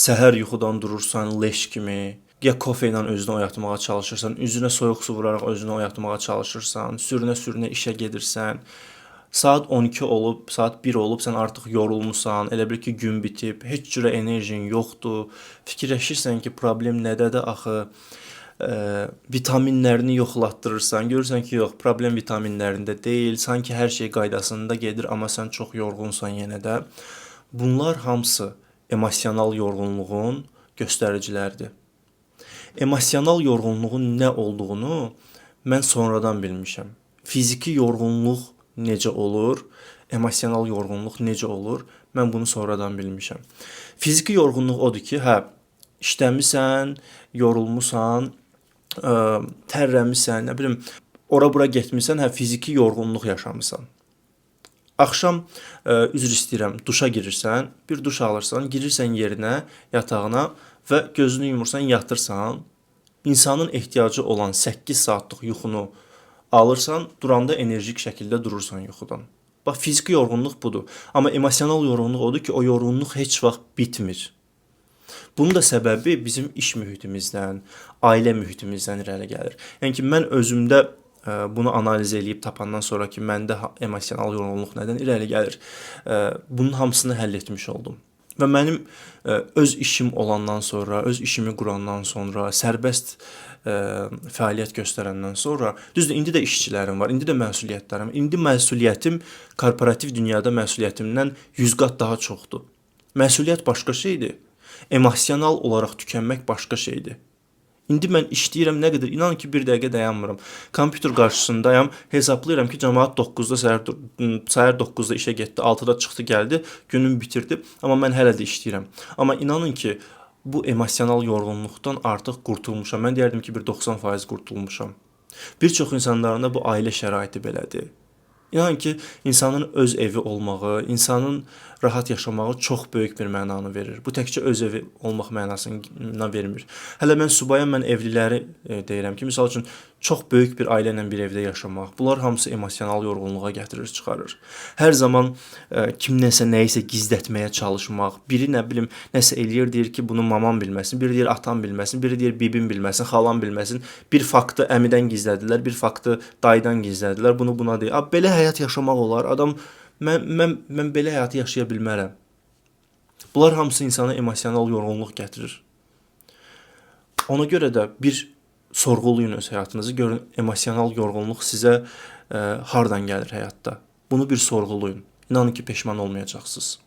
Səhər yuxudan durursan leş kimi, ya kofe ilə özünü oyatmağa çalışırsan, üzünə soyuq su vuraraq özünü oyatmağa çalışırsan, sürünə-sürünə işə gedirsən. Saat 12 olub, saat 1 olub, sən artıq yorulmusan, elə bil ki, gün bitib, heç cürə enerjin yoxdur. Fikirləşirsən ki, problem nədədir axı? Vitaminlərini yoxlatdırırsan, görürsən ki, yox, problem vitaminlərində deyil, sanki hər şey qaydasında gedir, amma sən çox yorğunsan yenə də. Bunlar hamısı emosional yorğunluğun göstəriciləridir. Emosional yorğunluğun nə olduğunu mən sonradan bilmişəm. Fiziki yorğunluq necə olur, emosional yorğunluq necə olur, mən bunu sonradan bilmişəm. Fiziki yorğunluq odur ki, hə, işləmisən, yorulmusan, tərləmisən, nə bilim, ora-bura getmisən, hə, fiziki yorğunluq yaşamısan. Axşam, üzr istəyirəm, duşa girirsən, bir duş alırsan, girirsən yerinə, yatağına və gözünü yumursan, yatırsan, insanın ehtiyacı olan 8 saatlıq yuxunu alırsan, duranda enerjik şəkildə durursan yuxudan. Bax, fiziki yorğunluq budur. Amma emosional yorğunluq odur ki, o yorğunluq heç vaxt bitmir. Bunun da səbəbi bizim iş mühitimizdən, ailə mühitimizdən irəli gəlir. Yəni ki, mən özümdə bunu analiz edib tapandan sonra ki, məndə emosional yorğunluq nədən irəli gəlir, bunun hamısını həll etmiş oldum. Və mənim öz işim olandan sonra, öz işimi qurandan sonra, sərbəst fəaliyyət göstərəndən sonra, düzdür, indi də işçilərim var, indi də məsuliyyətlərim. İndi məsuliyyətim korporativ dünyada məsuliyyətimdən 100 qat daha çoxdur. Məsuliyyət başqa şeydir. Emosional olaraq tükənmək başqa şeydir. İndi mən işləyirəm nə qədər, inanın ki, bir dəqiqə dayanmıram. Kompüter qarşısındayam, hesablayıram ki, cəmaət 9-da səhər 9-da işə getdi, 6-da çıxdı, gəldi, günüm bitirdi, amma mən hələ də işləyirəm. Amma inanın ki, bu emosional yorğunluqdan artıq qurtulmuşam. Mən deyərdim ki, bir 90% qurtulmuşam. Bir çox insanların da bu ailə şəraiti belədir. İnanın ki, insanın öz evi olmağı, insanın rahat yaşamağı çox böyük bir mənanı verir. Bu təkcə öz evi olmaq mənasını vermir. Hələ mən subayam, mən evliləri deyirəm ki, misal üçün çox böyük bir ailə ilə bir evdə yaşamaq, bunlar hamısı emosional yorğunluğa gətirir, çıxarır. Hər zaman kimdənsə nəyisə gizlətməyə çalışmaq, biri nə bilim nəsə eləyir, deyir ki, bunu mamam bilməsin, biri deyir atam bilməsin, biri deyir bibim bilməsin, xalam bilməsin. Bir faktı əmidən gizlədilər, bir faktı dayıdan gizlədilər, bunu buna deyir. Belə həyat yaşamaq olar. Adam mən belə həyatı yaşaya bilmərəm. Bunlar hamısı insana emosional yorğunluq gətirir. Ona görə də bir sorğulayın öz həyatınızı, görün emosional yorğunluq sizə hardan gəlir həyatda. Bunu bir sorğulayın. İnanın ki, peşman olmayacaqsınız.